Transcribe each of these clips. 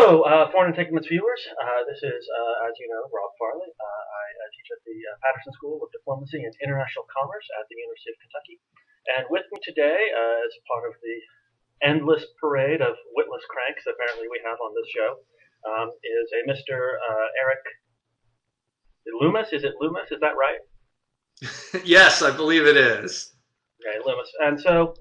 Foreign Entanglements viewers, this is, as you know, Rob Farley. I teach at the Patterson School of Diplomacy and International Commerce at the University of Kentucky. And with me today, as part of the endless parade of witless cranks apparently we have on this show, is a Mr. Erik Loomis. Is it Loomis? Is that right? Yes, I believe it is. Okay, Loomis. And so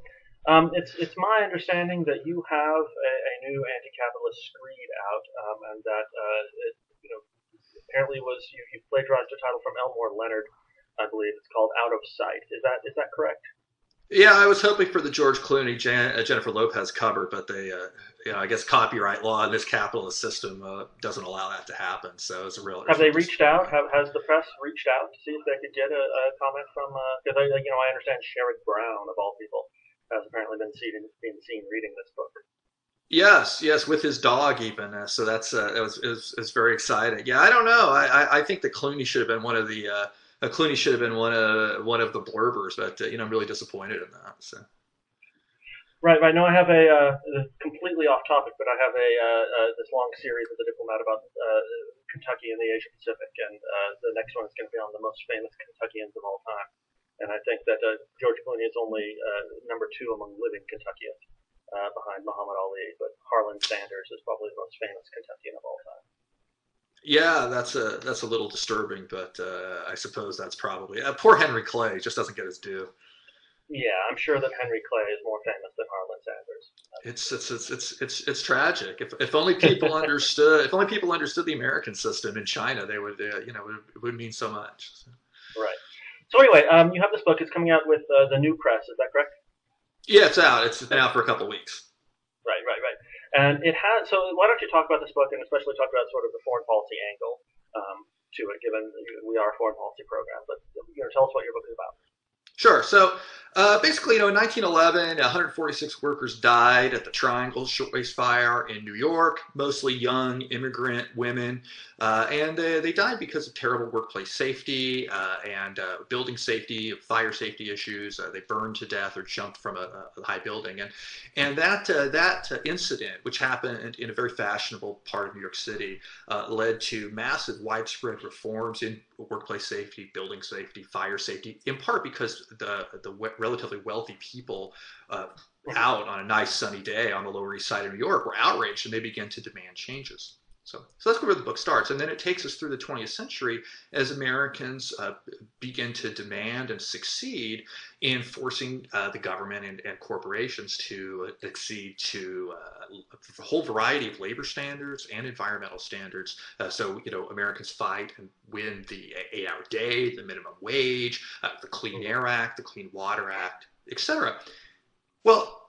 it's my understanding that you have a new anti-capitalist screed out, and that it, apparently you plagiarized a title from Elmore Leonard, I believe. It's called Out of Sight. Is that correct? Yeah, I was hoping for the George Clooney, Jennifer Lopez cover, but I guess copyright law in this capitalist system doesn't allow that to happen. So it's a real. Have they reached out? Has the press reached out to see if they could get a comment from? Because I understand Sherrod Brown of all people has apparently been seen reading this book. Yes, yes, with his dog even. So it was very exciting. Yeah, I don't know. I think that Clooney should have been one of the Clooney should have been one of the blurbers, but I'm really disappointed in that. So. Right, right. No, I have a completely off topic, but I have this long series of The Diplomat about Kentucky and the Asia Pacific, and the next one is going to be on the most famous Kentuckians of all time. And I think that George Clooney is only number two among living Kentuckians, behind Muhammad Ali, but Harlan Sanders is probably the most famous Kentuckian of all time. Yeah, that's a little disturbing, but I suppose that's probably poor Henry Clay just doesn't get his due. Yeah, I'm sure that Henry Clay is more famous than Harlan Sanders. It's tragic. If only people understood. If only people understood the American system in China, they would it would mean so much. So. Right. So anyway, you have this book. It's coming out with the New Press. Is that correct? Yeah, it's out. It's been out for a couple of weeks. Right, right, right. And it has. So why don't you talk about this book and especially talk about sort of the foreign policy angle to it, given we are a foreign policy program. But tell us what your book is about. Sure. So basically, in 1911, 146 workers died at the Triangle Shirtwaist Fire in New York, mostly young immigrant women. And they died because of terrible workplace safety and building safety, fire safety issues. They burned to death or jumped from a high building. And that incident, which happened in a very fashionable part of New York City, led to massive widespread reforms in workplace safety, building safety, fire safety, in part because the relatively wealthy people out on a nice sunny day on the Lower East Side of New York were outraged, and they began to demand changes. So that's where the book starts, and then it takes us through the 20th century as Americans begin to demand and succeed in forcing the government and corporations to accede to a whole variety of labor standards and environmental standards. So Americans fight and win the 8-hour day, the minimum wage, the Clean Air Act, the Clean Water Act, etc. Well,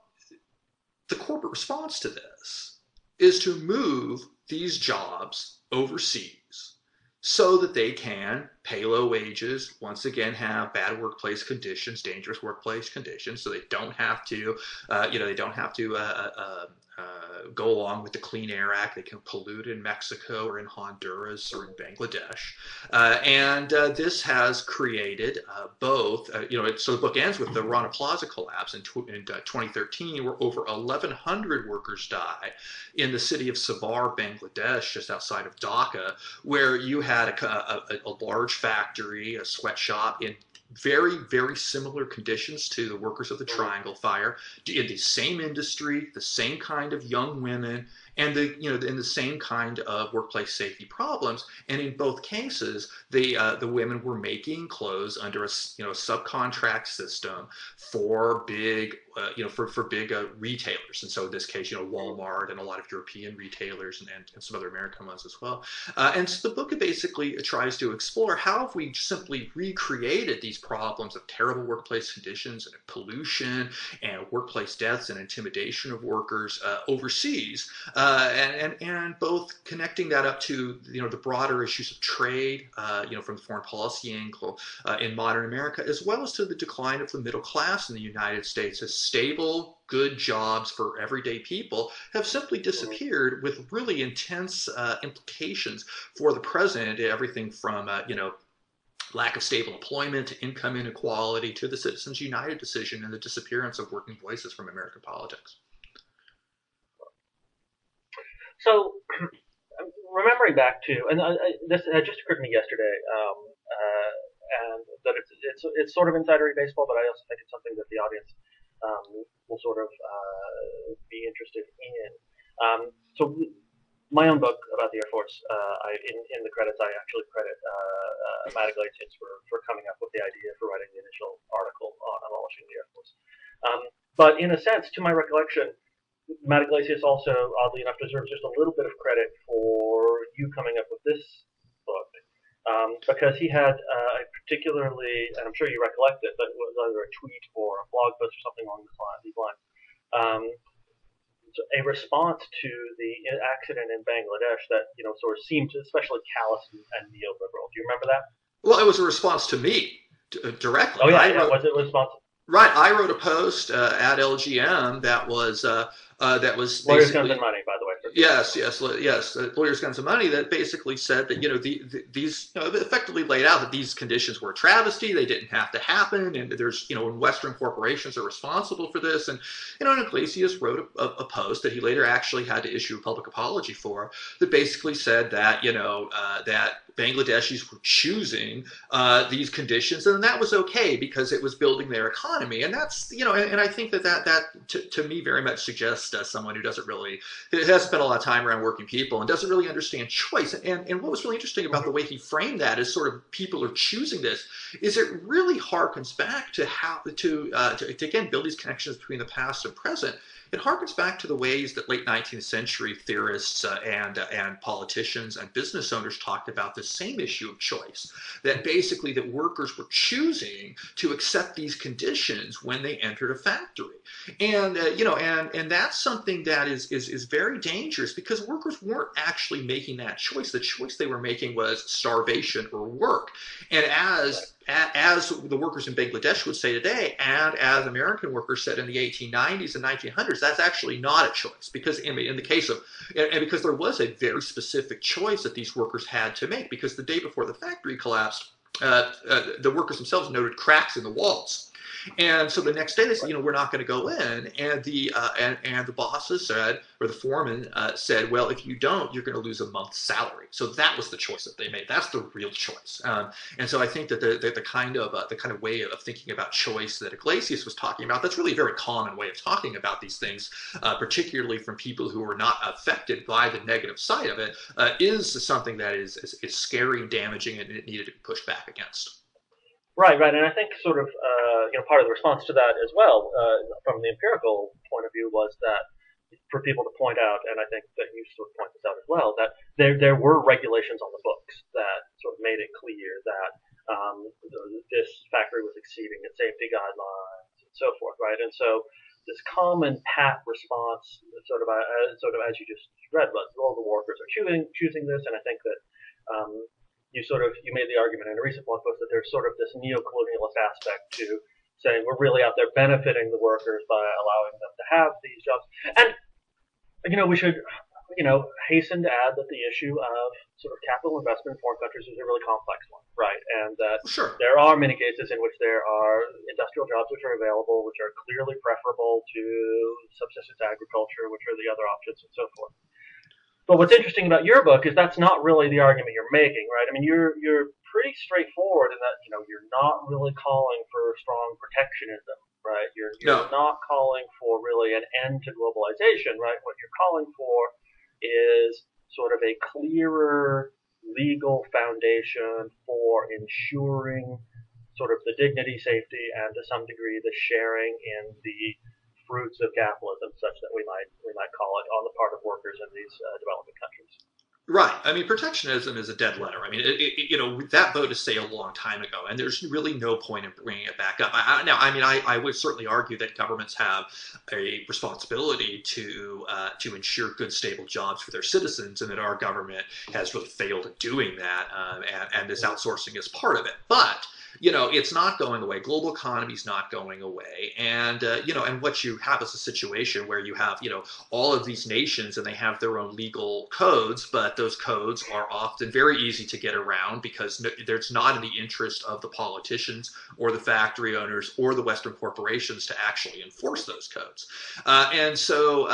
the corporate response to this is to move these jobs overseas so that they can pay low wages, once again have bad workplace conditions, dangerous workplace conditions, so they don't have to, go along with the Clean Air Act. They can pollute in Mexico or in Honduras or in Bangladesh. This has created both, so the book ends with the Rana Plaza collapse in 2013, where over 1,100 workers die in the city of Savar, Bangladesh, just outside of Dhaka, where you had a large factory, a sweatshop in very, very similar conditions to the workers of the Triangle Fire, in the same industry, the same kind of young women, and in the same kind of workplace safety problems. And in both cases, the women were making clothes under a subcontract system for big big retailers. And so in this case, Walmart and a lot of European retailers and some other American ones as well. And so the book basically tries to explore how have we simply recreated these problems of terrible workplace conditions and pollution and workplace deaths and intimidation of workers overseas, and both connecting that up to the broader issues of trade, from the foreign policy angle in modern America, as well as to the decline of the middle class in the United States, as stable, good jobs for everyday people have simply disappeared, with really intense implications for the present. Everything from lack of stable employment to income inequality to the Citizens United decision and the disappearance of working voices from American politics. So, remembering back to, and this just occurred to me yesterday, and that it's sort of insidery baseball, but I also think it's something that the audience will sort of be interested in. So my own book about the Air Force, in the credits, I actually credit Matt Iglesias for coming up with the idea for writing the initial article on abolishing the Air Force. But in a sense, to my recollection, Matt Iglesias also, oddly enough, deserves just a little bit of credit for you coming up with this book, because he had a particularly, and I'm sure you recollect it, but it was either a tweet or a blog post or something along these lines, a response to the accident in Bangladesh that sort of seemed especially callous and neoliberal. Do you remember that? Well, it was a response to me directly. Oh yeah, was it a response? Right, I wrote a post at LGM that was Lawyers, Guns, and Money, by the way. Yes. Lawyers, Guns, and Money, that basically said that these effectively laid out that these conditions were a travesty. They didn't have to happen, and there's when Western corporations are responsible for this. And Iglesias wrote a post that he later actually had to issue a public apology for, that basically said that that Bangladeshis were choosing these conditions, and that was okay because it was building their economy. And that's and I think that to me very much suggests someone who hasn't spent a lot of time around working people and doesn't really understand choice. And what was really interesting about the way he framed that is sort of people are choosing this, is it really harkens back to how to again build these connections between the past and present. It harkens back to the ways that late 19th century theorists and politicians and business owners talked about the same issue of choice. That basically that workers were choosing to accept these conditions when they entered a factory, and and that's something that is very dangerous, because workers weren't actually making that choice. The choice they were making was starvation or work, and as the workers in Bangladesh would say today, and as American workers said in the 1890s and 1900s, that's actually not a choice, because in the case of, and because there was a very specific choice that these workers had to make, because the day before the factory collapsed, the workers themselves noted cracks in the walls. And so the next day they said, we're not going to go in. And the bosses said, or the foreman said, well, if you don't, you're going to lose a month's salary. So that was the choice that they made. That's the real choice. And so I think that the kind of way of thinking about choice that Iglesias was talking about, that's really a very common way of talking about these things, particularly from people who are not affected by the negative side of it, is something that is scary and damaging, and it needed to be pushed back against. Right, and I think sort of part of the response to that as well, from the empirical point of view, was that for people to point out, and I think that you sort of point this out as well, that there were regulations on the books that sort of made it clear that this factory was exceeding its safety guidelines and so forth, right? And so this common pat response, sort of as you just read, was, well, the workers are choosing this, and I think that you made the argument in a recent blog post that there's sort of this neo-colonialist aspect to saying we're really out there benefiting the workers by allowing them to have these jobs. And we should hasten to add that the issue of sort of capital investment in foreign countries is a really complex one, right? And that there are many cases in which there are industrial jobs which are available, which are clearly preferable to subsistence agriculture, which are the other options, and so forth. But what's interesting about your book is that's not really the argument you're making, right? I mean, you're pretty straightforward in that you're not really calling for strong protectionism, right? You're not calling for really an end to globalization, right? What you're calling for is sort of a clearer legal foundation for ensuring sort of the dignity, safety, and to some degree the sharing in the fruits of capitalism, such that we might call it, on the part of workers in these developing countries. Right. I mean, protectionism is a dead letter. I mean, that boat has sailed a long time ago, and there's really no point in bringing it back up. I would certainly argue that governments have a responsibility to ensure good, stable jobs for their citizens, and that our government has really failed at doing that, and this outsourcing is part of it. But it's not going away. Global economy is not going away. And, and what you have is a situation where you have, all of these nations and they have their own legal codes, but those codes are often very easy to get around because there's not in the interest of the politicians or the factory owners or the Western corporations to actually enforce those codes. And so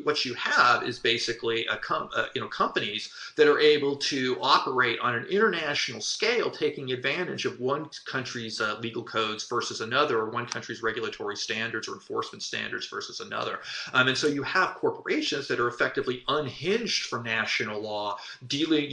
what you have is basically companies that are able to operate on an international scale, taking advantage of one country's legal codes versus another, or one country's regulatory standards or enforcement standards versus another. And so you have corporations that are effectively unhinged from national law, dealing,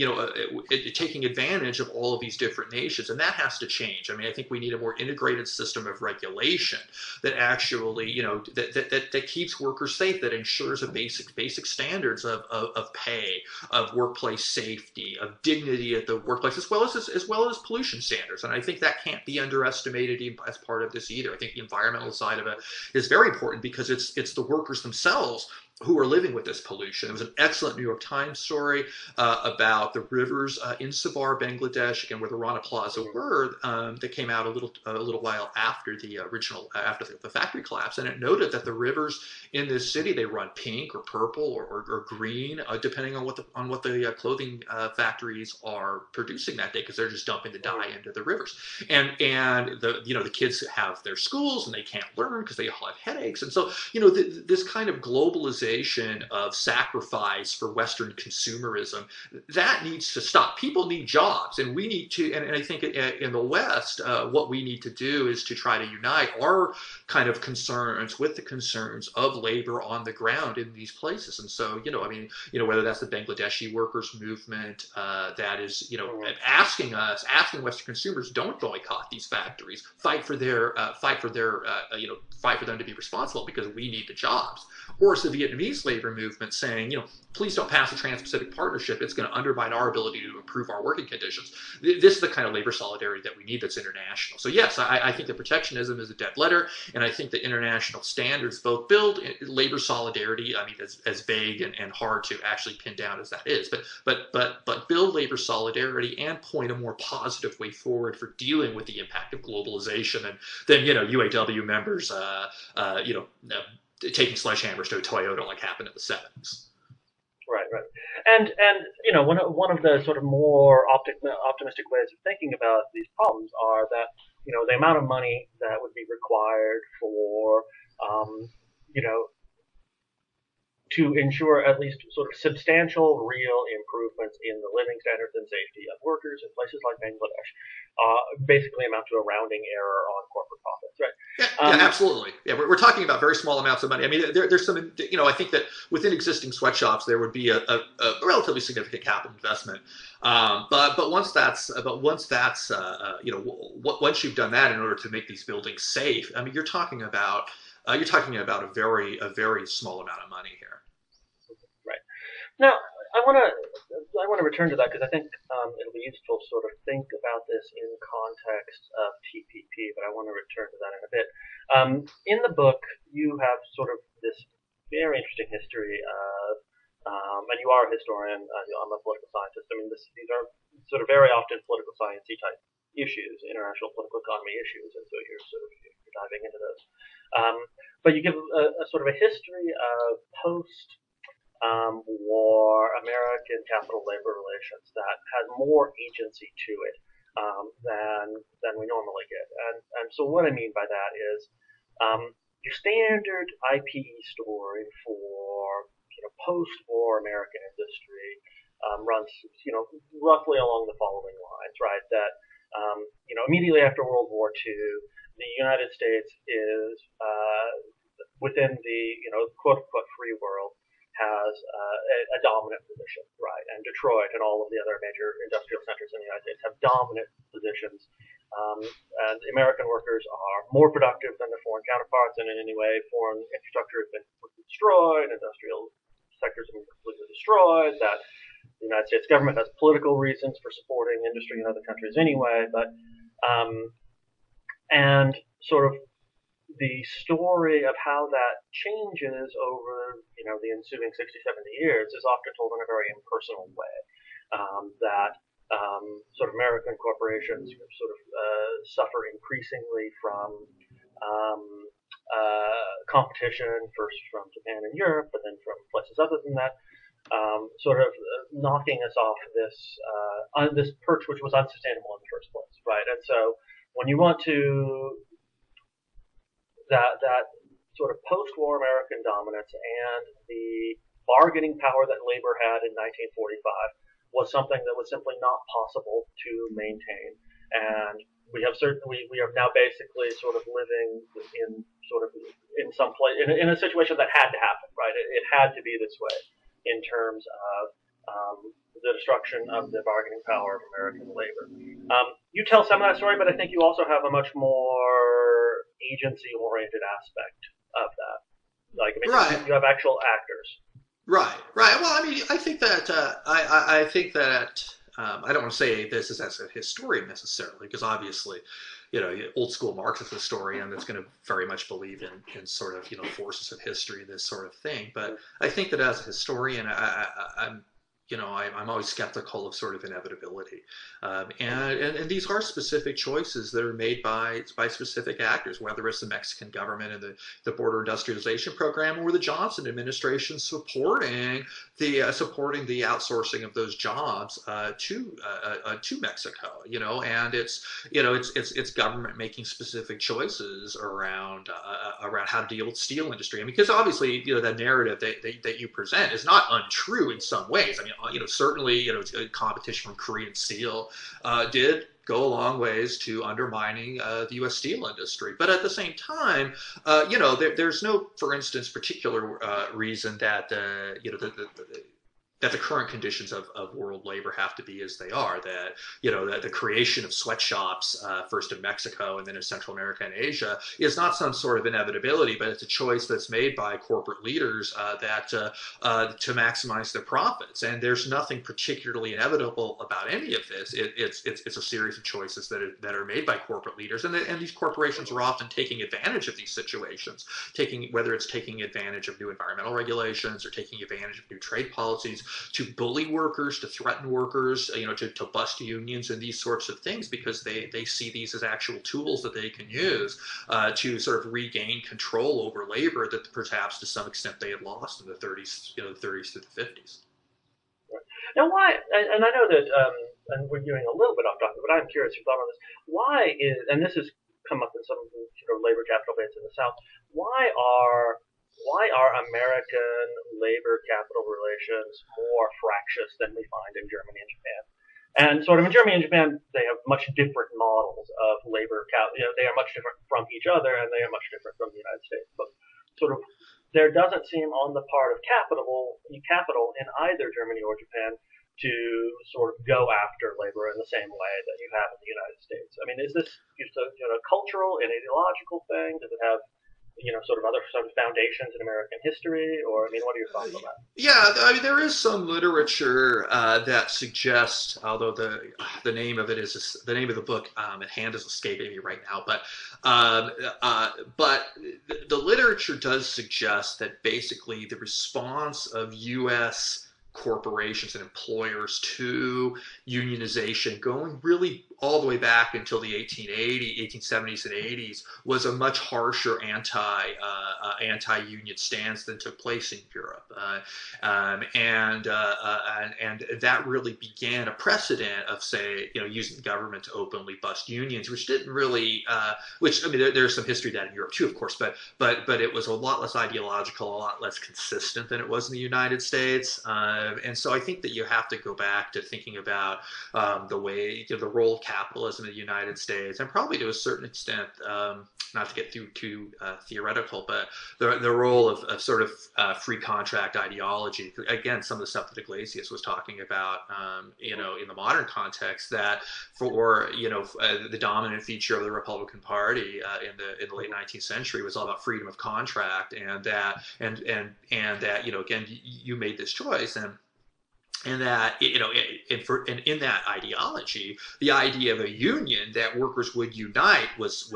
taking advantage of all of these different nations, and that has to change. I mean, I think we need a more integrated system of regulation that actually, that keeps workers safe, that ensures a basic standards of pay, of workplace safety, of dignity at the workplace, as well as pollution standards. And I think that can't be underestimated as part of this either. I think the environmental side of it is very important because it's the workers themselves who are living with this pollution. There was an excellent New York Times story about the rivers in Savar, Bangladesh, again where the Rana Plaza were, that came out a little while after the factory collapse, and it noted that the rivers in this city, they run pink or purple or green, depending on what the clothing factories are producing that day, because they're just dumping the dye into the rivers, and the kids have their schools and they can't learn because they all have headaches, and so this kind of globalization of sacrifice for Western consumerism, that needs to stop. People need jobs, and we need to, and I think in the West, what we need to do is to try to unite our kind of concerns with the concerns of labor on the ground in these places. And so, whether that's the Bangladeshi workers movement that is, asking Western consumers, don't boycott these factories, fight for them to be responsible because we need the jobs. Or it's the Vietnamese labor movement saying, please don't pass the Trans-Pacific Partnership. It's going to undermine our ability to improve our working conditions. This is the kind of labor solidarity that we need that's international. So yes, I think that protectionism is a dead letter, and I think that international standards both build labor solidarity, I mean, as vague and hard to actually pin down as that is, but build labor solidarity and point a more positive way forward for dealing with the impact of globalization, and then, UAW members, taking sledgehammers to a Toyota like happened in the 70s. Right. And one of the sort of more optimistic ways of thinking about these problems are that, the amount of money that would be required for, to ensure at least sort of substantial, real improvements in the living standards and safety of workers in places like Bangladesh, basically amount to a rounding error on corporate profits, right? Yeah, absolutely. Yeah, we're talking about very small amounts of money. I mean, there's some, I think that within existing sweatshops there would be a relatively significant capital investment. But once you've done that in order to make these buildings safe, I mean, you're talking about a very small amount of money here. Right. Now, I want to return to that because I think it'll be useful to sort of think about this in context of TPP, but I want to return to that in a bit. In the book, you have sort of this very interesting history of, and you are a historian, I'm a political scientist. I mean, these are sort of very often political sciencey type issues, international political economy issues, and so you're diving into those. But you give a sort of a history of post-war American capital labor relations that has more agency to it than we normally get. And so what I mean by that is your standard IPE story for post-war American industry runs roughly along the following lines, right? That immediately after World War II, the United States is within the quote unquote free world has a dominant position, right? And Detroit and all of the other major industrial centers in the United States have dominant positions. And the American workers are more productive than their foreign counterparts, and in any way, foreign infrastructure has been destroyed, industrial sectors have been completely destroyed, that the United States government has political reasons for supporting industry in other countries anyway, but and sort of the story of how that changes over the ensuing 60, 70 years is often told in a very impersonal way. That sort of American corporations sort of suffer increasingly from um, competition, first from Japan and Europe, but then from places other than that, sort of knocking us off this perch, which was unsustainable in the first place, right? And so when you want to that sort of post-war American dominance and the bargaining power that labor had in 1945 was something that was simply not possible to maintain. And we are now basically sort of living in some place in a situation that had to happen, right? It had to be this way in terms of the destruction of the bargaining power of American labor. You tell some of that story, but I think you also have a much more agency-oriented aspect of that. Like, I mean, Right. you have actual actors. Right, right. Well, I mean, I think that I think that I don't want to say this as a historian necessarily, because obviously, old school Marxist historian that's going to very much believe in sort of forces of history, this sort of thing. But I think that as a historian, I'm I'm always skeptical of sort of inevitability, and these are specific choices that are made by specific actors, whether it's the Mexican government and the border industrialization program, or the Johnson administration supporting the outsourcing of those jobs to Mexico, and it's government making specific choices around how to deal with the steel industry, and because obviously that narrative that you present is not untrue in some ways. I mean, certainly, competition from Korean steel did go a long ways to undermining the U.S. steel industry. But at the same time, there's no, for instance, particular reason that that the current conditions of world labor have to be as they are. That that the creation of sweatshops, first in Mexico and then in Central America and Asia, is not some sort of inevitability, but it's a choice that's made by corporate leaders that to maximize their profits. And there's nothing particularly inevitable about any of this. It's a series of choices that are made by corporate leaders, and these corporations are often taking advantage of these situations, whether it's taking advantage of new environmental regulations or taking advantage of new trade policies, to bully workers, to threaten workers, to bust unions and these sorts of things, because they see these as actual tools that they can use to sort of regain control over labor that perhaps to some extent they had lost in the 30s, the 30s to the 50s. Now, why? And I know that, and we're doing a little bit off topic, but I'm curious your thought on this. Why is, and this has come up in some of the labor capital debates in the South. Why are American labor capital relations more fractious than we find in Germany and Japan? And sort of in Germany and Japan, they have much different models of labor they are much different from each other, and they are much different from the United States. But sort of there doesn't seem on the part of capital in either Germany or Japan to sort of go after labor in the same way that you have in the United States. I mean, is this just a cultural and ideological thing? Does it have sort of other foundations in American history, or I mean, what are your thoughts on that? Yeah, I mean, there is some literature that suggests, although the name of the name of the book at hand is escaping me right now, but the literature does suggest that basically the response of U.S. corporations and employers to unionization, going really all the way back until the 1870s and 80s, was a much harsher anti-union stance than took place in Europe, and that really began a precedent of, say, using the government to openly bust unions, which didn't really, which I mean, there's some history of that in Europe too, of course, but it was a lot less ideological, a lot less consistent than it was in the United States, and so I think that you have to go back to thinking about the way, the role of capitalism in the United States, and probably to a certain extent, not to get too theoretical, but the role of sort of free contract ideology. Again, some of the stuff that Iglesias was talking about, in the modern context, that for the dominant feature of the Republican Party in the late 19th century was all about freedom of contract, and that again, you made this choice, And that, in that ideology, the idea of a union that workers would unite was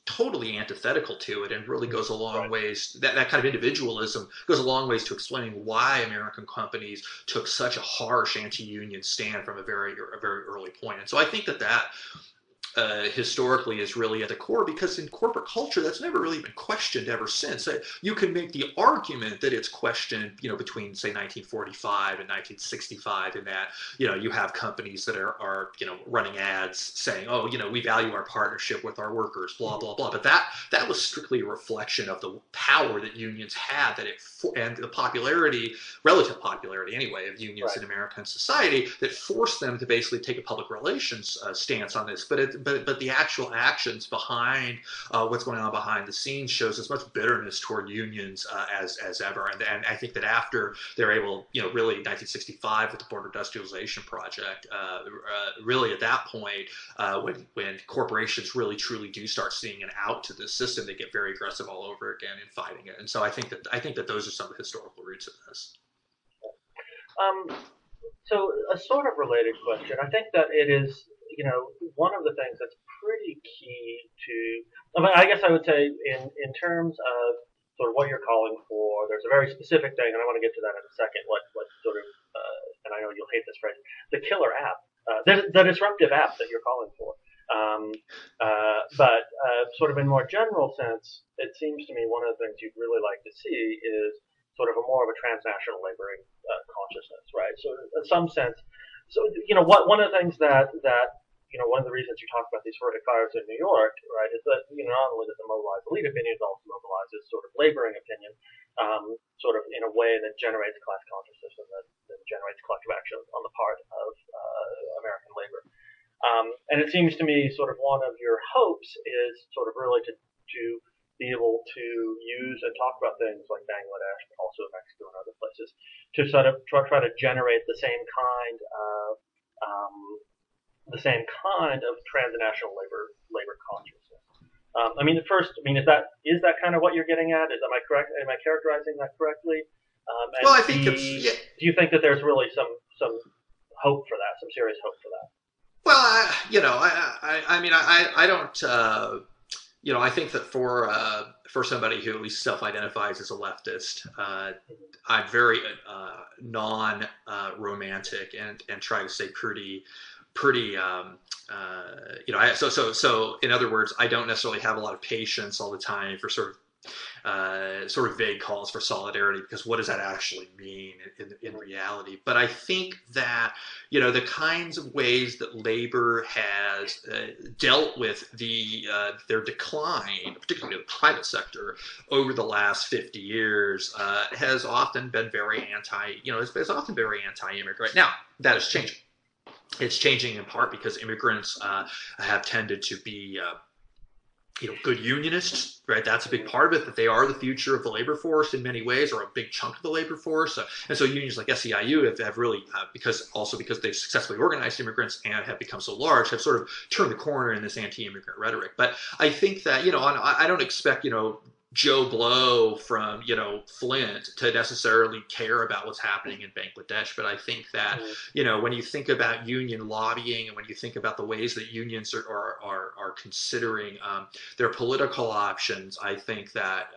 totally antithetical to it, and really goes a long ways. That kind of individualism goes a long ways to explaining why American companies took such a harsh anti-union stand from a very early point. And so I think that historically is really at the core, because in corporate culture that's never really been questioned ever since. You can make the argument that it's questioned, between say 1945 and 1965, in that you have companies that are running ads saying, oh, we value our partnership with our workers, blah blah blah. But that was strictly a reflection of the power that unions had, and the relative popularity anyway, of unions in American society, that forced them to basically take a public relations stance on this. But the actual actions behind what's going on behind the scenes shows as much bitterness toward unions as ever. And I think that after they're able, really 1965 with the Border Industrialization Project, really at that point, when corporations really truly do start seeing an out to this system, they get very aggressive all over again in fighting it. And so I think that those are some of the historical roots of this. So a sort of related question. I think that it is, one of the things that's pretty key to, I guess I would say in terms of sort of what you're calling for, there's a very specific thing, and I want to get to that in a second, what sort of, and I know you'll hate this phrase, the killer app, the disruptive app that you're calling for. But sort of in more general sense, it seems to me one of the things you'd really like to see is sort of a more of a transnational laboring consciousness, right? So in some sense, one of the things that one of the reasons you talk about these horrific fires in New York, right, is that not only does it mobilize elite opinion, it also mobilizes sort of laboring opinion, sort of in a way that generates class consciousness and that generates collective action on the part of American labor. And it seems to me sort of one of your hopes is sort of really to be able to use and talk about things like Bangladesh, but also Mexico and other places, to sort of try to generate the same kind of transnational labor consciousness. Is that kind of what you're getting at? Am I correct? Am I characterizing that correctly? Well, I think it's. Yeah. Do you think that there's really some hope for that, some serious hope for that? Well, I don't. I think that for somebody who at least self-identifies as a leftist, I'm very non-romantic and try to stay pretty. So in other words, I don't necessarily have a lot of patience all the time for sort of vague calls for solidarity, because what does that actually mean in reality? But I think that the kinds of ways that labor has dealt with their decline, particularly the private sector, over the last 50 years has often been very it's often very anti-immigrant. Now that is changing. It's changing in part because immigrants have tended to be good unionists, right? That's a big part of it, that they are the future of the labor force in many ways, or a big chunk of the labor force. And so unions like SEIU have really, because they've successfully organized immigrants and have become so large, have sort of turned the corner in this anti-immigrant rhetoric. But I think that, I don't expect, Joe Blow from Flint to necessarily care about what's happening in Bangladesh, but I think that when you think about union lobbying, and when you think about the ways that unions are considering their political options, I think that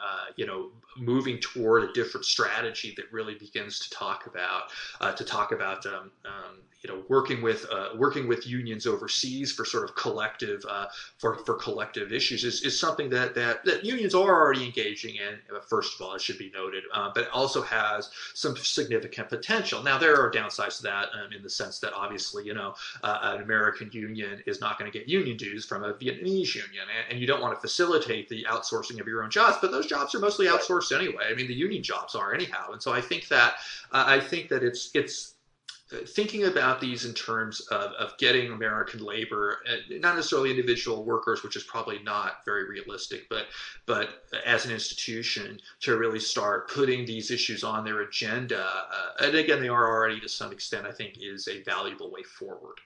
moving toward a different strategy that really begins to talk about working with unions overseas for sort of collective for collective issues is something that unions are already engaging in. First of all, it should be noted, but it also has some significant potential. Now there are downsides to that in the sense that obviously an American union is not going to get union dues from a Vietnamese union, and you don't want to facilitate the outsourcing of your own jobs, but those jobs are mostly outsourced anyway. I mean, the union jobs are anyhow, and so I think that it's thinking about these in terms of getting American labor, not necessarily individual workers, which is probably not very realistic, but as an institution to really start putting these issues on their agenda. And again, they are already to some extent, I think, is a valuable way forward.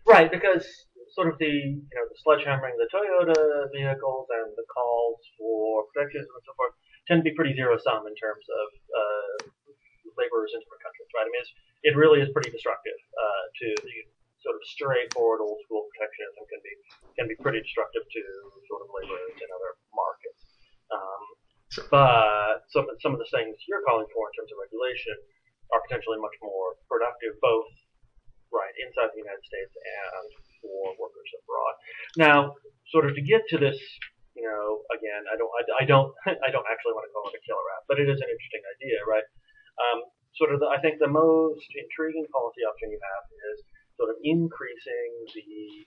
Right, because sort of the sledgehammering the Toyota vehicles and the calls for protectionism and so forth tend to be pretty zero-sum in terms of labor workers in different countries, right? I mean, it really is pretty destructive to sort of straightforward old school protectionism can be pretty destructive to sort of labor and other markets. Sure. But some of the things you're calling for in terms of regulation are potentially much more productive, both right inside the United States and for workers abroad. Now, sort of to get to this, again, I don't actually want to call it a killer app, but it is an interesting idea, right? I think the most intriguing policy option you have is sort of increasing the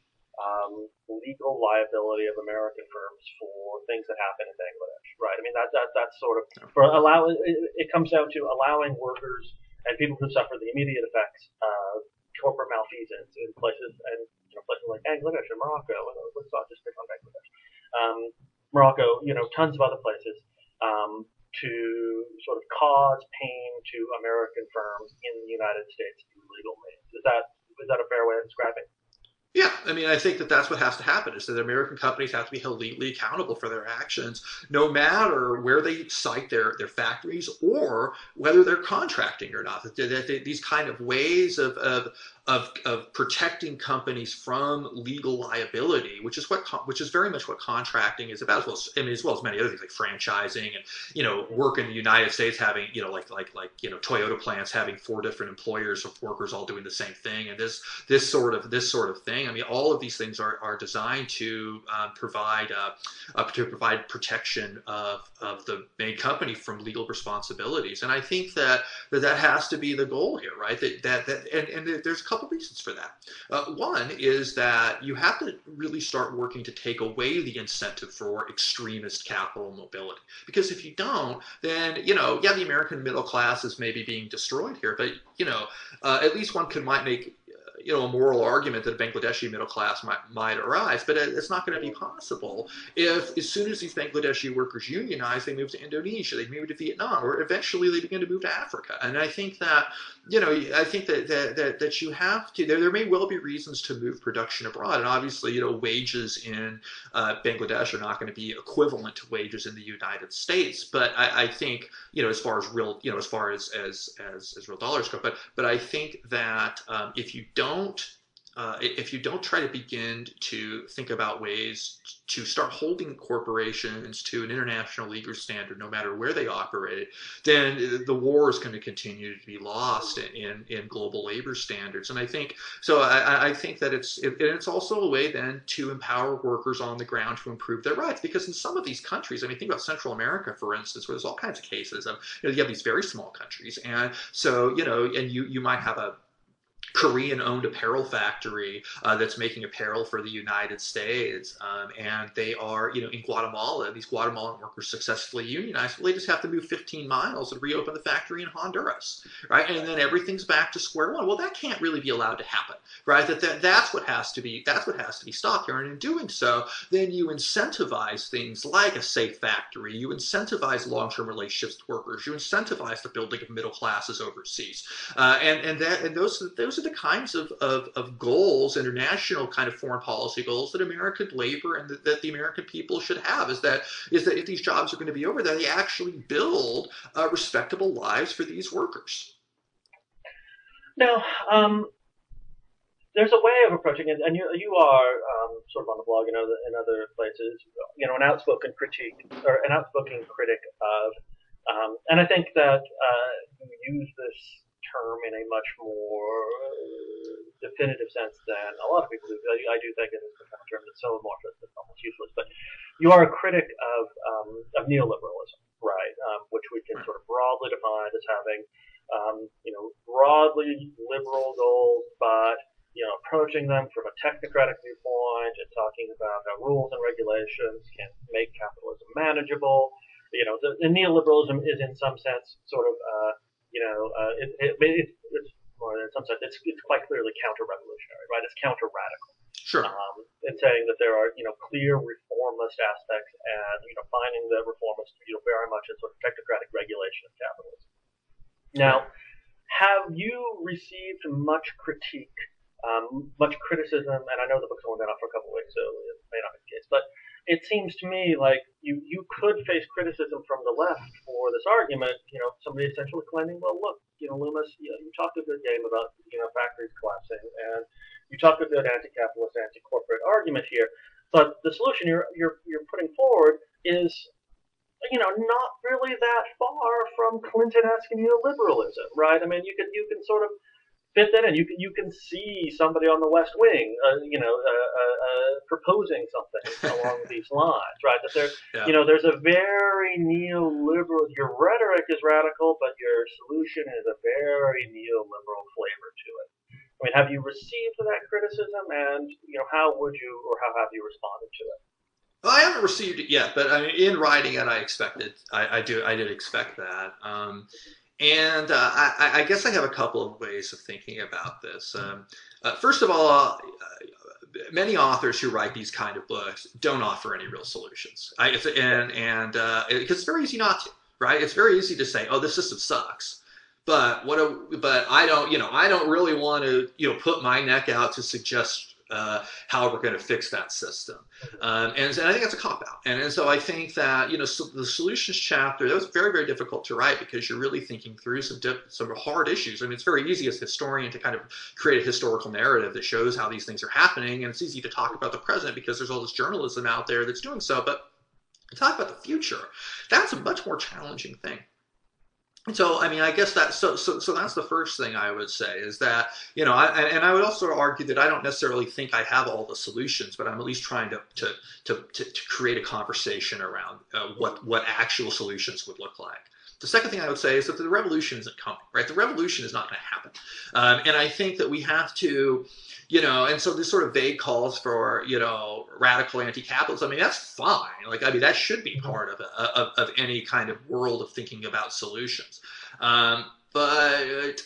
legal liability of American firms for things that happen in Bangladesh, right? I mean, that's sort of it comes down to allowing workers and people who suffer the immediate effects of corporate malfeasance in places like Bangladesh and Morocco. Let's not just pick on Bangladesh. Morocco, tons of other places, to sort of cause pain to American firms in the United States through legal means. Is that a fair way of describing? Yeah, I mean, I think that that's what has to happen is that American companies have to be held legally accountable for their actions, no matter where they site their factories or whether they're contracting or not. These kind of ways of protecting companies from legal liability, which is very much what contracting is about, as well as many other things like franchising and work in the United States having like Toyota plants having 4 different employers of workers all doing the same thing, and this sort of thing. I mean, all of these things are designed to provide protection of the main company from legal responsibilities, and I think that has to be the goal here, right? And there's a couple reasons for that. One is that you have to really start working to take away the incentive for extremist capital mobility, because if you don't, then the American middle class is maybe being destroyed here, but at least one might make a moral argument that a Bangladeshi middle class might arise, but it's not going to be possible if, as soon as these Bangladeshi workers unionize, they move to Indonesia, they move to Vietnam, or eventually they begin to move to Africa. And I think that that you have to. There may well be reasons to move production abroad, and obviously, wages in Bangladesh are not going to be equivalent to wages in the United States. But I think, as far as real, as far as real dollars go, but I think that if you don't try to begin to think about ways to start holding corporations to an international legal standard, no matter where they operate, then the war is going to continue to be lost in global labor standards. And I think so. I think that it's also a way then to empower workers on the ground to improve their rights, because in some of these countries, I mean, think about Central America, for instance, where there's all kinds of cases of you have these very small countries, and so and you might have a Korean-owned apparel factory that's making apparel for the United States, and they are, in Guatemala. These Guatemalan workers successfully unionized. Well, they just have to move 15 miles and reopen the factory in Honduras, right? And then everything's back to square one. Well, that can't really be allowed to happen, right? That's what has to be stopped here. And in doing so, then you incentivize things like a safe factory. You incentivize long-term relationships with workers. You incentivize the building of middle classes overseas, and those are the kinds of goals, international kind of foreign policy goals, that American labor and that the American people should have. Is that if these jobs are going to be over, that they actually build respectable lives for these workers. Now, there's a way of approaching it, and you are sort of on the blog and in other places, an outspoken critic of, and I think that you use this term in a much more definitive sense than a lot of people do. I do think it has become a term that's so amorphous it's almost useless. But you are a critic of neoliberalism, right? Which we can sort of broadly define as having, broadly liberal goals, but approaching them from a technocratic viewpoint and talking about how rules and regulations can make capitalism manageable. The neoliberalism is in some sense sort of it's more in some sense it's quite clearly counter-revolutionary, right? It's counter-radical. Sure. In saying that there are clear reformist aspects, and finding the reformist very much in sort of technocratic regulation of capitalism. Now, have you received much critique, much criticism? And I know the book's only been out for a couple of weeks, so it may not be the case. But it seems to me like you could face criticism from the left for this argument. Somebody essentially claiming, well, look, Loomis, you talked a good game about factories collapsing, and you talked a good anti-capitalist, anti-corporate argument here, but the solution you're putting forward is not really that far from Clinton-esque neoliberalism, right? I mean, you can sort of fit that in. You can see somebody on the West Wing, proposing something along these lines, right? That Yeah. there's a very neoliberal. Your rhetoric is radical, but your solution is a very neoliberal flavor to it. I mean, have you received that criticism, and how would you or how have you responded to it? Well, I haven't received it yet, but I mean, in writing it, I did expect that. And I guess I have a couple of ways of thinking about this. First of all, many authors who write these kind of books don't offer any real solutions. Because it's very easy not to, right? It's very easy to say, "Oh, this system sucks," but I don't really want to, put my neck out to suggest how we're going to fix that system. And I think that's a cop out. And so I think that, so the solutions chapter, that was very, very difficult to write because you're really thinking through some hard issues. I mean, it's very easy as a historian to kind of create a historical narrative that shows how these things are happening. And it's easy to talk about the present because there's all this journalism out there that's doing so. But to talk about the future, that's a much more challenging thing. So, I mean, I guess that's so that's the first thing I would say is that, I would also argue that I don't necessarily think I have all the solutions, but I'm at least trying to create a conversation around what actual solutions would look like. The second thing I would say is that the revolution isn't coming, right? The revolution is not going to happen. And I think that we have to, and so this sort of vague calls for, radical anti-capitalism, I mean, that's fine. That should be part of any kind of world of thinking about solutions. But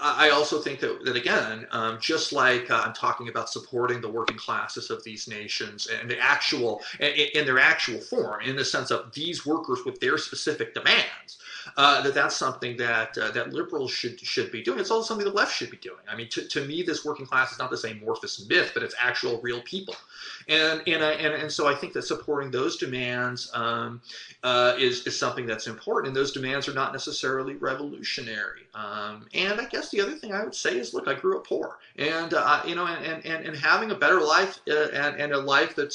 I also think that again, just like I'm talking about supporting the working classes of these nations and in their actual form, in the sense of these workers with their specific demands, that's something that liberals should be doing. It's also something the left should be doing. I mean, to me, this working class is not this amorphous myth, but it's actual real people. And so I think that supporting those demands is something that's important, and those demands are not necessarily revolutionary. And I guess the other thing I would say is, look, I grew up poor, and and having a better life and a life that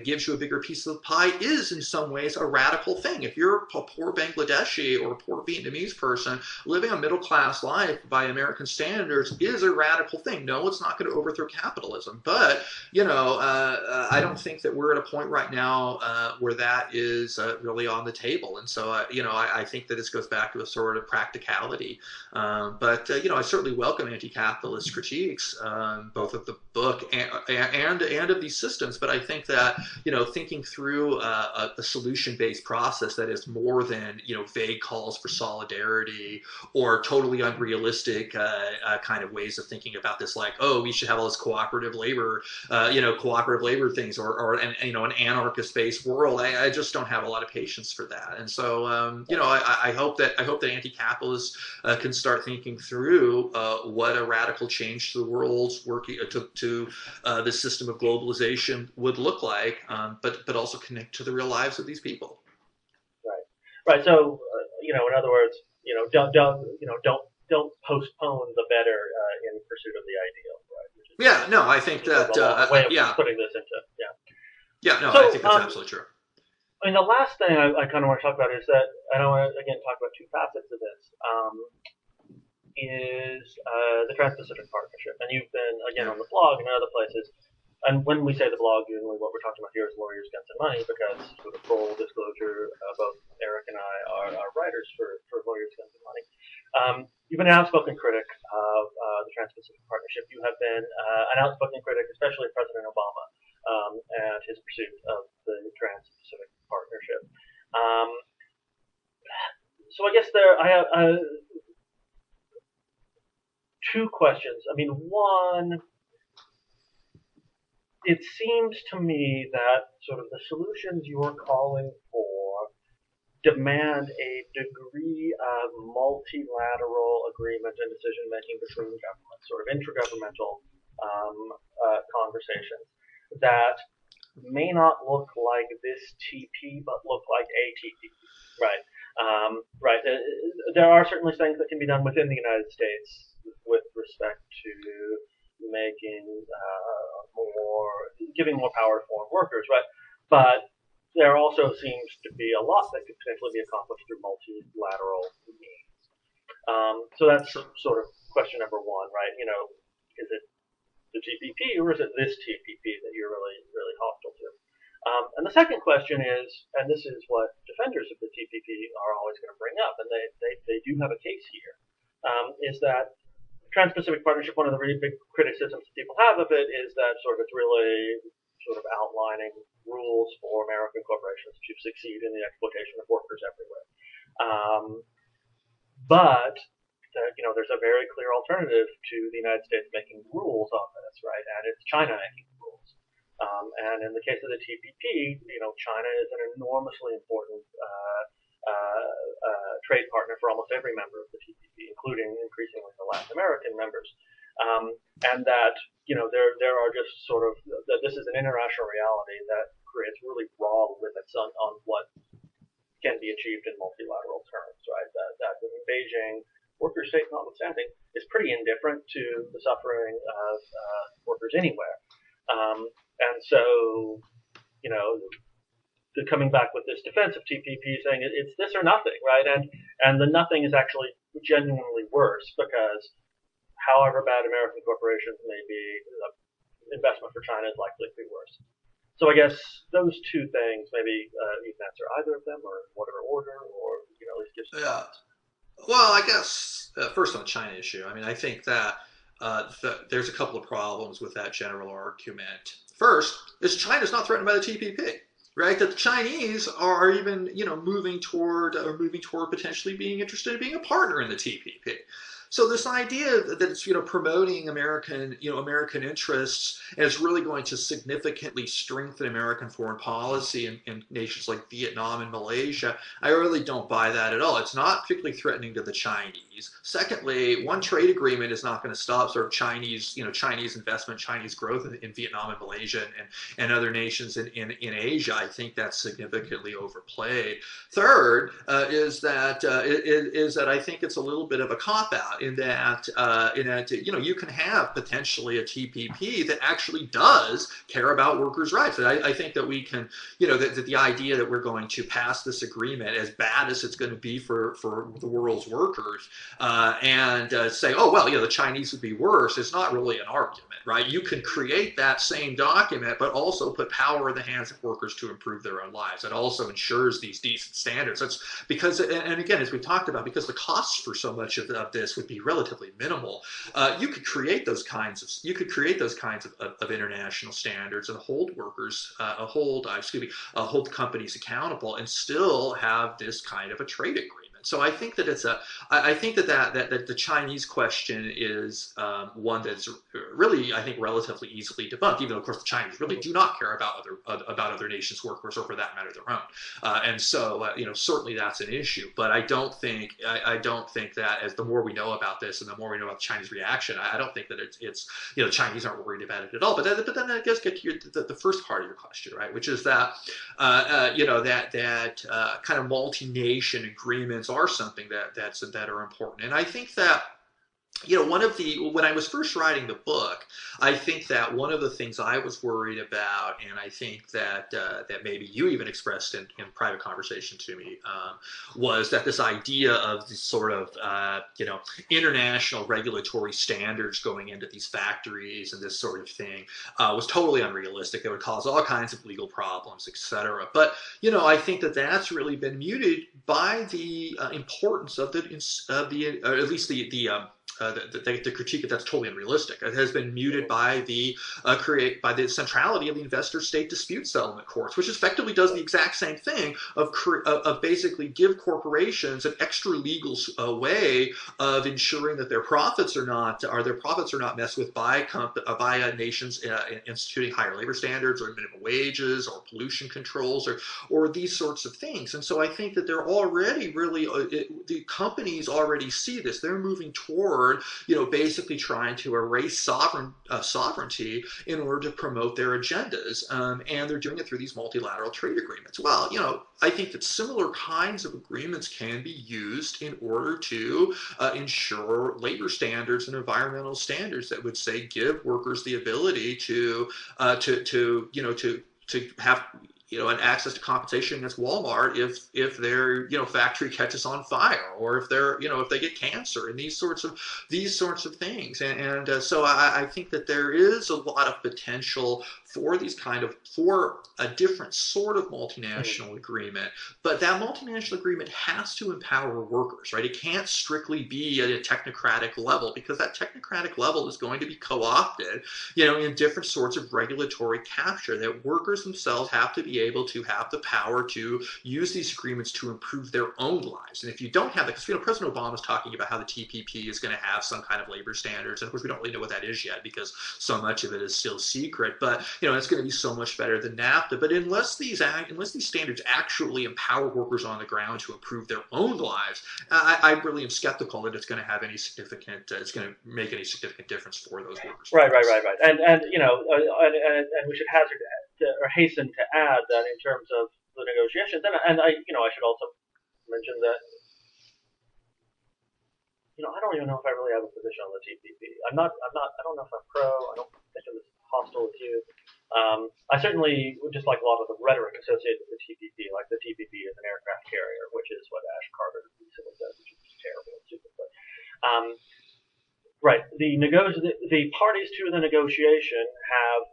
gives you a bigger piece of the pie is in some ways a radical thing. If you're a poor Bangladeshi or a poor Vietnamese person, living a middle class life by American standards is a radical thing. No, it's not going to overthrow capitalism, but I don't think that we're at a point right now where that is really on the table. And so I think that this goes back to a sort of practicality. But I certainly welcome anti-capitalist critiques, both of the book and of these systems. But I think that thinking through a solution-based process that is more than vague calls for solidarity or totally unrealistic kind of ways of thinking about this, like, oh, we should have all this cooperative labor things, or an anarchist-based world. I just don't have a lot of patience for that. And so I hope that anti-capitalists can start thinking through what a radical change to the world's working to the system of globalization would look like, but also connect to the real lives of these people. Right. So in other words, don't postpone the better in pursuit of the ideal. Right. Yeah. No, I think that way of putting this into. Yeah. Yeah. No, So, I think that's absolutely true. I mean, the last thing I kind of want to talk about is that, and I want to again talk about two facets of this. Is the Trans-Pacific Partnership, and you've been again on the blog and other places. And when we say the blog, usually what we're talking about here is Lawyers, Guns, and Money, because sort of full disclosure, both Erik and I are writers for Lawyers, Guns, and Money. You've been an outspoken critic of the Trans-Pacific Partnership. You have been an outspoken critic, especially of President Obama and his pursuit of the Trans-Pacific Partnership. So I guess I have two questions. I mean, one, it seems to me that sort of the solutions you're calling for demand a degree of multilateral agreement and decision-making between governments, sort of intergovernmental conversations that may not look like this TP, but look like a TP, right? Right. There are certainly things that can be done within the United States with respect to making more, giving more power to foreign workers, right? But there also seems to be a lot that could potentially be accomplished through multilateral means. So that's Sure. sort of question number one, right? Is it the TPP or is it this TPP that you're really, really hostile to? And the second question is, and this is what defenders of the TPP are always going to bring up, and they do have a case here, is that Trans-Pacific Partnership, one of the really big criticisms people have of it is that sort of it's really sort of outlining rules for American corporations to succeed in the exploitation of workers everywhere. But there's a very clear alternative to the United States making rules on this, right? And it's China making rules. And in the case of the TPP, China is an enormously important trade partner for almost every member of the TPP, including increasingly the Latin American members. And that there are just sort of that this is an international reality that creates really raw limits on what can be achieved in multilateral terms, right? That in Beijing, worker state notwithstanding, is pretty indifferent to the suffering of workers anywhere. And so, coming back with this defense of TPP, saying it's this or nothing, right? And the nothing is actually genuinely worse because, however bad American corporations may be, investment for China is likely to be worse. So I guess those two things, maybe you can answer either of them, or in whatever order, or at least give some thoughts. Well, I guess first on the China issue, I mean, I think that there's a couple of problems with that general argument. First, is China's not threatened by the TPP, right? That the Chinese are even, moving toward potentially being interested in being a partner in the TPP. So this idea that it's promoting American interests and it's really going to significantly strengthen American foreign policy in nations like Vietnam and Malaysia, I really don't buy that at all. It's not particularly threatening to the Chinese. Secondly, one trade agreement is not going to stop sort of Chinese investment, Chinese growth in Vietnam and Malaysia and other nations in Asia. I think that's significantly overplayed. Third is that I think it's a little bit of a cop out in that you can have potentially a TPP that actually does care about workers' rights. And I think that we can, that the idea that we're going to pass this agreement, as bad as it's going to be for the world's workers, and say, oh well, the Chinese would be worse, is not really an argument, right? You can create that same document, but also put power in the hands of workers to improve their own lives. It also ensures these decent standards. That's because, and again, as we talked about, because the costs for so much of this would be relatively minimal, you could create those kinds of international standards and hold workers, hold companies accountable, and still have this kind of a trade agreement. So I think that that the Chinese question is one that's really, I think, relatively easily debunked. Even though, of course, the Chinese really do not care about other nations' workers, or for that matter, their own. And so, certainly that's an issue. But I don't think that, as the more we know about this and the more we know about the Chinese reaction, I don't think that it's Chinese aren't worried about it at all. But then that does get to the first part of your question, right? Which is that that kind of multi-nation agreements are something that are important. And I think that when I was first writing the book, I think that one of the things I was worried about, and I think that maybe you even expressed in private conversation to me, was that this idea of this sort of international regulatory standards going into these factories and this sort of thing was totally unrealistic. It would cause all kinds of legal problems, etc. But I think that that's really been muted by the importance of or at least the critique that's totally unrealistic. It has been muted by the centrality of the investor-state dispute settlement courts, which effectively does the exact same thing of basically give corporations an extra legal way of ensuring that their profits are not messed with by nations instituting higher labor standards or minimum wages or pollution controls or these sorts of things. And so I think that they're already really the companies already see this. They're moving toward forward, basically trying to erase sovereignty in order to promote their agendas, and they're doing it through these multilateral trade agreements. Well, I think that similar kinds of agreements can be used in order to ensure labor standards and environmental standards that would say give workers the ability to have and access to compensation against Walmart if their factory catches on fire, or if they're if they get cancer, and these sorts of things. And so I think that there is a lot of potential for a different sort of multinational agreement, but that multinational agreement has to empower workers, right? It can't strictly be at a technocratic level, because that technocratic level is going to be co-opted, in different sorts of regulatory capture. That workers themselves have to be able to have the power to use these agreements to improve their own lives. And if you don't have that, because President Obama is talking about how the TPP is going to have some kind of labor standards, and of course we don't really know what that is yet because so much of it is still secret. But it's going to be so much better than NAFTA. But unless these standards actually empower workers on the ground to improve their own lives, I really am skeptical that it's going to have any significant. It's going to make any significant difference for those workers. Right. And we should hazard or hasten to add that in terms of the negotiations, and I should also mention that I don't even know if I really have a position on the TPP. I don't know if I'm pro. I don't think I'm as hostile as you. I certainly would just like a lot of the rhetoric associated with the TPP, like the TPP is an aircraft carrier, which is what Ash Carter recently said, which is terrible and stupid. But right, the parties to the negotiation have,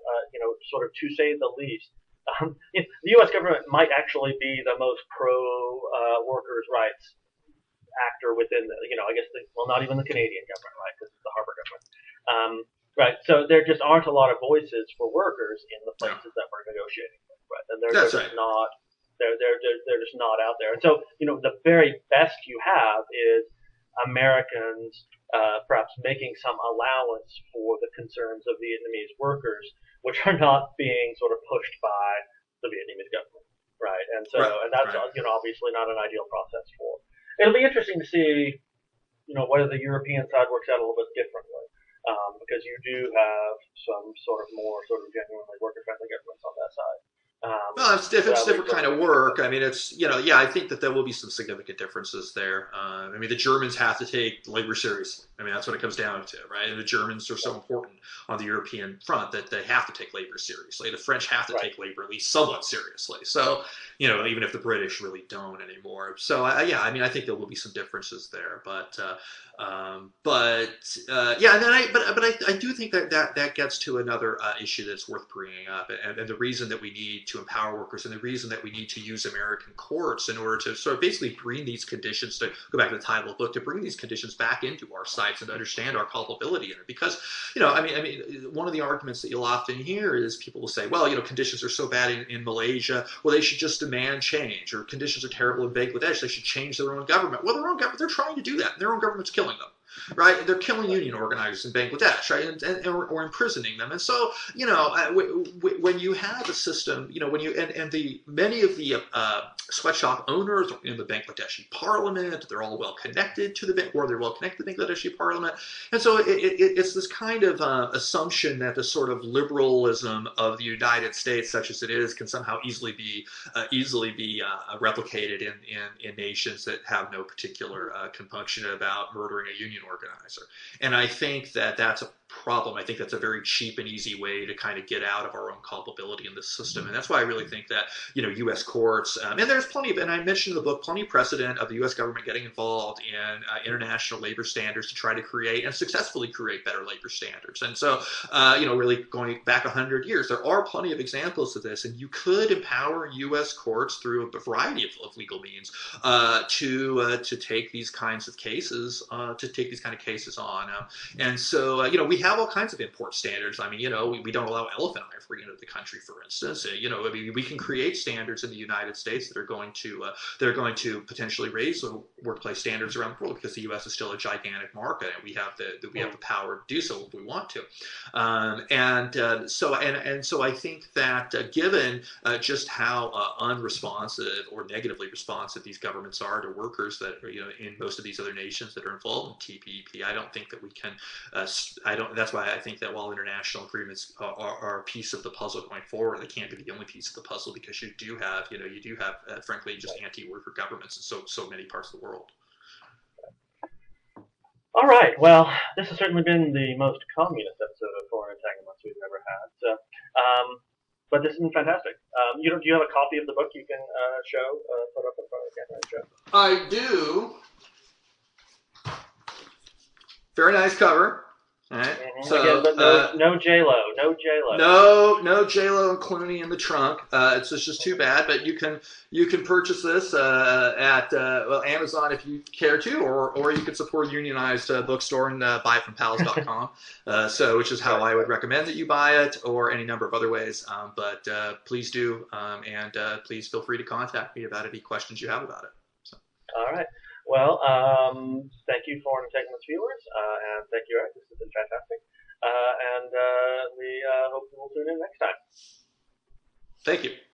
sort of, to say the least, the U.S. government might actually be the most pro-workers' rights actor within I guess not even the Canadian government, right, because it's the Harper government. Right, so there just aren't a lot of voices for workers in the places that we're negotiating with, right? And they're just not out there. And so, the very best you have is Americans perhaps making some allowance for the concerns of Vietnamese workers, which are not being sort of pushed by the Vietnamese government, right? And so, and that's obviously not an ideal process for. It'll be interesting to see, whether the European side works out a little bit differently. Because you do have some sort of more genuinely worker-friendly governments on that side. Well, it's different kind of work. I mean, it's I think that there will be some significant differences there. I mean, the Germans have to take labor seriously. I mean, that's what it comes down to, right? And the Germans are so important on the European front that they have to take labor seriously. The French have to take labor at least somewhat seriously. So, even if the British really don't anymore. So, I think there will be some differences there. But I do think that gets to another issue that's worth bringing up, and the reason that we need to empower workers, and the reason that we need to use American courts in order to sort of basically bring these conditions, to go back to the title of the book, to bring these conditions back into our sites and understand our culpability in it. Because one of the arguments that you'll often hear is people will say, well, conditions are so bad in Malaysia, well, they should just demand change, or conditions are terrible in Bangladesh, they should change their own government. Well, their own government, they're trying to do that. Their own government's killing them. Right, they're killing union organizers in Bangladesh, right, or imprisoning them. And so, when you have a system, many of the sweatshop owners are in the Bangladeshi parliament, they're all well connected to the Bangladeshi parliament, and so it's this kind of assumption that the sort of liberalism of the United States, such as it is, can somehow easily be replicated in nations that have no particular compunction about murdering a union organizer. And I think that that's a problem. I think that's a very cheap and easy way to kind of get out of our own culpability in this system. And that's why I really think that, U.S. courts, and there's plenty of, and I mentioned in the book, plenty of precedent of the U.S. government getting involved in international labor standards to try to create and successfully create better labor standards. And so, really going back 100 years, there are plenty of examples of this, and you could empower U.S. courts through a variety of legal means to take these kinds of cases, on. And so, we have all kinds of import standards. I mean, we don't allow elephant ivory into the country, for instance. We can create standards in the United States that are going to potentially raise the workplace standards around the world, because the U.S. is still a gigantic market, and we have the power to do so if we want to. So I think that given just how unresponsive or negatively responsive these governments are to workers that are, in most of these other nations that are involved in TPP. I don't think that we can. That's why I think that while international agreements are a piece of the puzzle going forward, they can't be the only piece of the puzzle, because you do have frankly just anti-worker governments in so many parts of the world. All right. Well, this has certainly been the most communist episode of Foreign Entanglements we've ever had. So, but this has been fantastic. Do you have a copy of the book you can put up in front of the camera and show? I do. Very nice cover. All right. Mm-hmm. So, again, but no J-Lo, no J-Lo and Clooney in the trunk. It's just too bad. But you can purchase this at Amazon if you care to, or you could support a unionized bookstore and buy it from pals.com. Which is how I would recommend that you buy it, or any number of other ways. But please do, and please feel free to contact me about any questions you have about it. So. All right. Well, thank you, Foreign Entanglements viewers, and thank you, Eric. This has been fantastic. And we hope you will tune in next time. Thank you.